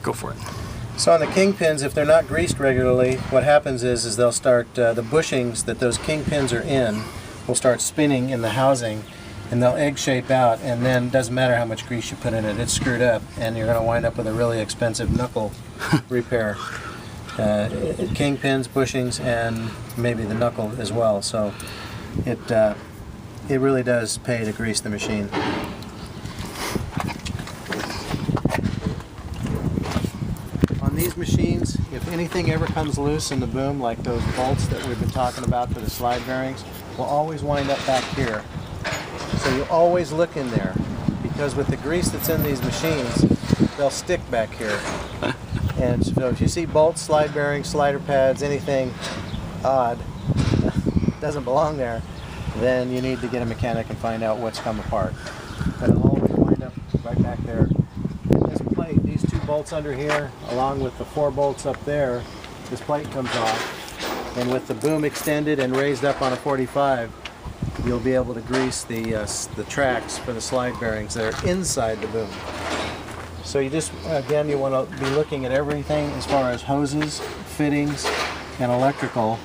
Go for it. So on the kingpins, if they're not greased regularly, what happens is they'll start, the bushings that those kingpins are in will start spinning in the housing, and they'll egg shape out, and then it doesn't matter how much grease you put in it, it's screwed up, and you're going to wind up with a really expensive knuckle repair. Kingpins, bushings, and maybe the knuckle as well. So it really does pay to grease the machine. On these machines, if anything ever comes loose in the boom, like those bolts that we've been talking about for the slide bearings, will always wind up back here. So you always look in there, because with the grease that's in these machines, they'll stick back here. And so if you see bolts, slide bearings, slider pads, anything odd, doesn't belong there, then you need to get a mechanic and find out what's come apart. But it'll always wind up right back there. And this plate, these two bolts under here, along with the 4 bolts up there, this plate comes off. And with the boom extended and raised up on a 45, you'll be able to grease the tracks for the slide bearings that are inside the boom. So you just, again, you want to be looking at everything as far as hoses, fittings, and electrical.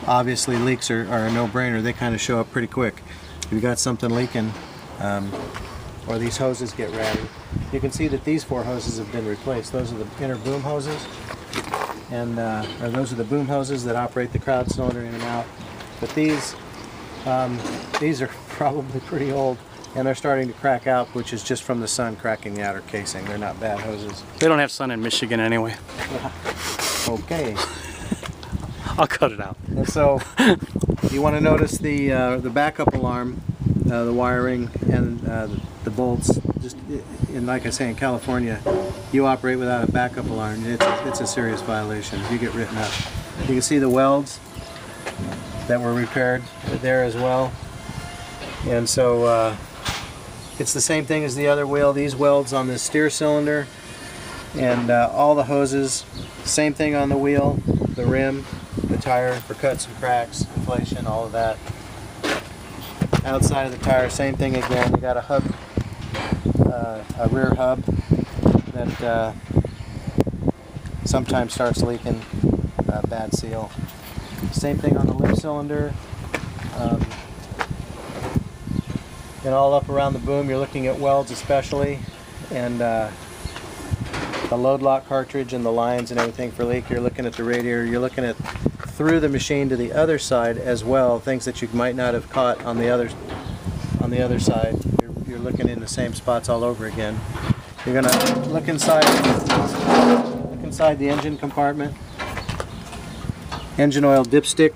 Obviously leaks are a no-brainer. They kind of show up pretty quick. If you've got something leaking, or these hoses get ratty. You can see that these 4 hoses have been replaced. Those are the inner boom hoses, and or those are the boom hoses that operate the crowd cylinder in and out. But these are probably pretty old, and they're starting to crack out, which is just from the sun cracking the outer casing. They're not bad hoses. They don't have sun in Michigan anyway. Okay. I'll cut it out. And so you want to notice the backup alarm, the wiring, and the bolts. Just like I say, in California, you operate without a backup alarm, it's a serious violation. You get written up. You can see the welds that were repaired there as well. And so it's the same thing as the other wheel. These welds on the steer cylinder, and all the hoses, same thing on the wheel, the rim, the tire for cuts and cracks, inflation, all of that. Outside of the tire, same thing again. You got a hub, a rear hub that sometimes starts leaking, bad seal. Same thing on the lip cylinder. And all up around the boom, you're looking at welds especially, and the load lock cartridge and the lines and everything for leak. You're looking at the radiator. You're looking at through the machine to the other side as well, things that you might not have caught on the other side. You're looking in the same spots all over again. You're going to look inside the engine compartment. Engine oil dipstick,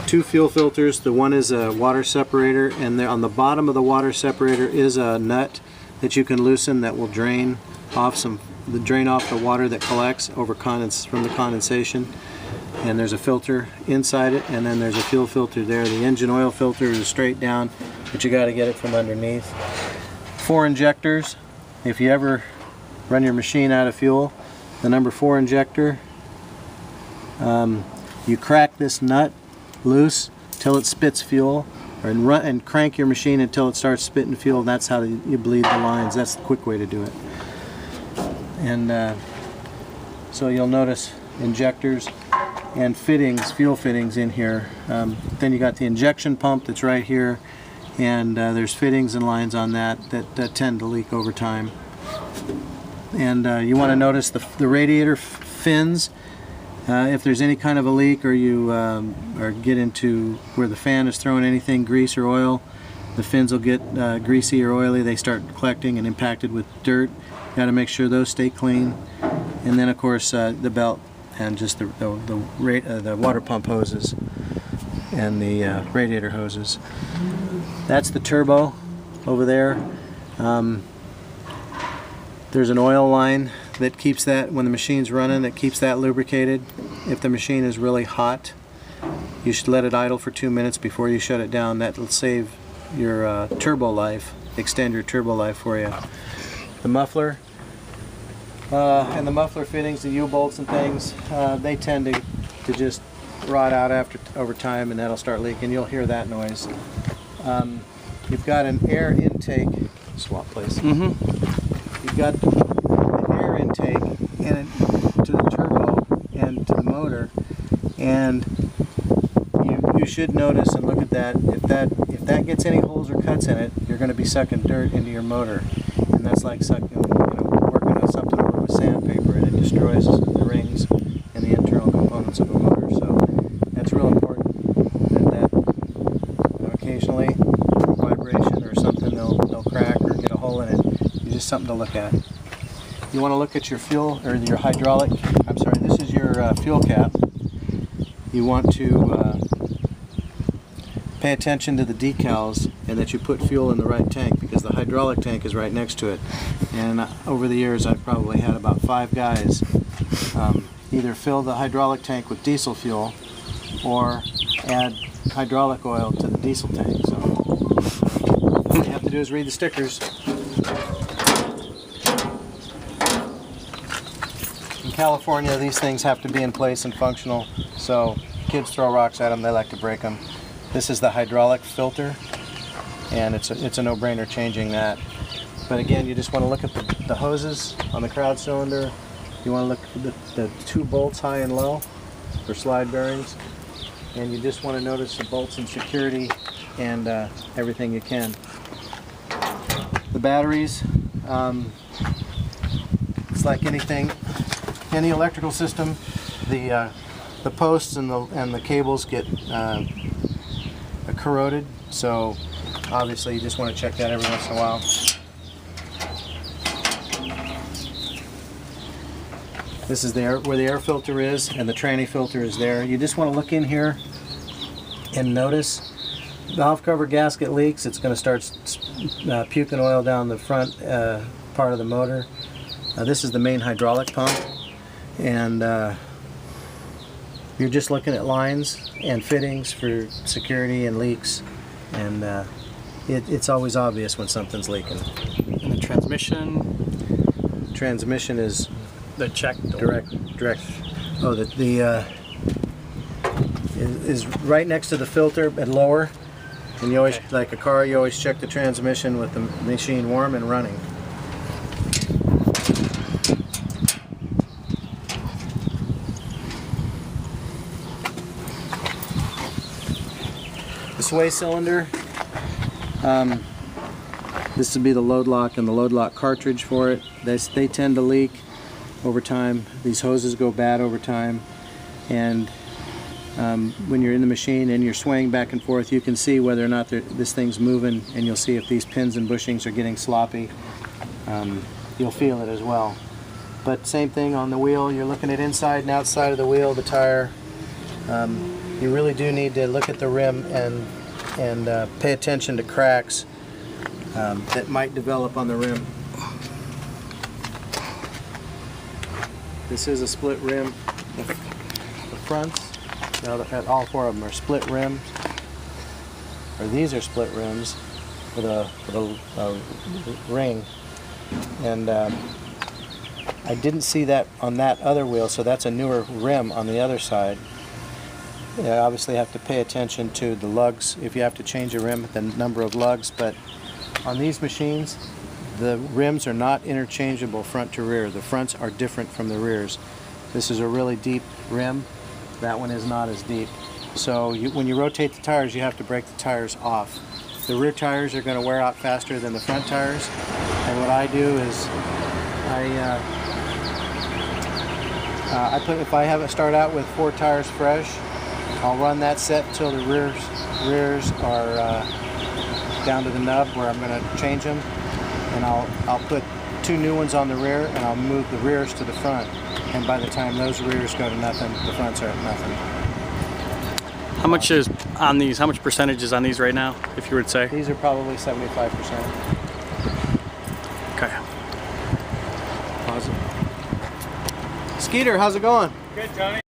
2 fuel filters. The one is a water separator, and there on the bottom of the water separator is a nut that you can loosen that will drain off the water that collects over from the condensation. And there's a filter inside it, and then there's a fuel filter there. The engine oil filter is straight down, but you got to get it from underneath. 4 injectors. If you ever run your machine out of fuel, the number 4 injector, you crack this nut loose till it spits fuel, and crank your machine until it starts spitting fuel. That's how you bleed the lines. That's the quick way to do it. And so you'll notice injectors and fittings, fuel fittings in here. Then you got the injection pump that's right here, and there's fittings and lines on that tend to leak over time. And you want to notice the radiator fins. If there's any kind of a leak, or you or get into where the fan is throwing anything, grease or oil, the fins will get greasy or oily. They start collecting and impacted with dirt. You got to make sure those stay clean. And then of course the belt and just the water pump hoses and the radiator hoses. That's the turbo over there. There's an oil line that keeps that, when the machine's running, that keeps that lubricated. If the machine is really hot, you should let it idle for 2 minutes before you shut it down. That will save your turbo life, extend your turbo life for you. The muffler and the muffler fittings, the U-bolts and things, they tend to just rot out over time, and that'll start leaking. You'll hear that noise. You've got an air intake swap, please. You've you've got the air intake in to the turbo and to the motor, and you should notice and look at that. If that gets any holes or cuts in it, you're going to be sucking dirt into your motor, and that's like sucking, working on something over with sandpaper, and it destroys the rings and the internal components of a motor. So that's real important. That occasionally vibration or something they'll crack or get a hole in it. It's just something to look at. You want to look at your fuel or your hydraulic. I'm sorry. This is your fuel cap. You want to pay attention to the decals and that you put fuel in the right tank, because the hydraulic tank is right next to it. And over the years I've probably had about 5 guys either fill the hydraulic tank with diesel fuel or add hydraulic oil to the diesel tank. So all you have to do is read the stickers. In California, these things have to be in place and functional, so kids throw rocks at them, they like to break them. This is the hydraulic filter, and it's a no-brainer changing that. But again, you just want to look at the hoses on the crowd cylinder. You want to look at the 2 bolts high and low for slide bearings, and you just want to notice the bolts and security and everything you can. The batteries, it's like anything, any electrical system. The posts and the cables get corroded, so obviously you just want to check that every once in a while. This is where the air filter is, and the tranny filter is there. You just want to look in here and notice valve cover gasket leaks. It's going to start puking oil down the front part of the motor. This is the main hydraulic pump, and you're just looking at lines and fittings for security and leaks, and it's always obvious when something's leaking. And the transmission? Transmission is the check direct. Oh, is right next to the filter but lower, and you always, like a car, you always check the transmission with the machine warm and running. The sway cylinder, this would be the load lock and the load lock cartridge for it. They tend to leak over time. These hoses go bad over time, and when you're in the machine and you're swaying back and forth, you can see whether or not this thing's moving, and you'll see if these pins and bushings are getting sloppy. You'll feel it as well. But same thing on the wheel. You're looking at inside and outside of the wheel, the tire. You really do need to look at the rim and pay attention to cracks that might develop on the rim. This is a split rim. The fronts, all 4 of them are split rims, or these are split rims with a ring. And I didn't see that on that other wheel, so that's a newer rim on the other side. You obviously have to pay attention to the lugs if you have to change a rim, the number of lugs. But on these machines, the rims are not interchangeable front to rear. The fronts are different from the rears. This is a really deep rim. That one is not as deep. So when you rotate the tires, you have to break the tires off. The rear tires are going to wear out faster than the front tires. And what I do is if I have it start out with 4 tires fresh, I'll run that set until the rears are down to the nub where I'm going to change them, and I'll put 2 new ones on the rear, and I'll move the rears to the front. And by the time those rears go to nothing, the fronts are at nothing. How much is on these? How much percentage is on these right now, if you would say? These are probably 75%. Okay. Awesome. Skeeter, how's it going? Good, Johnny.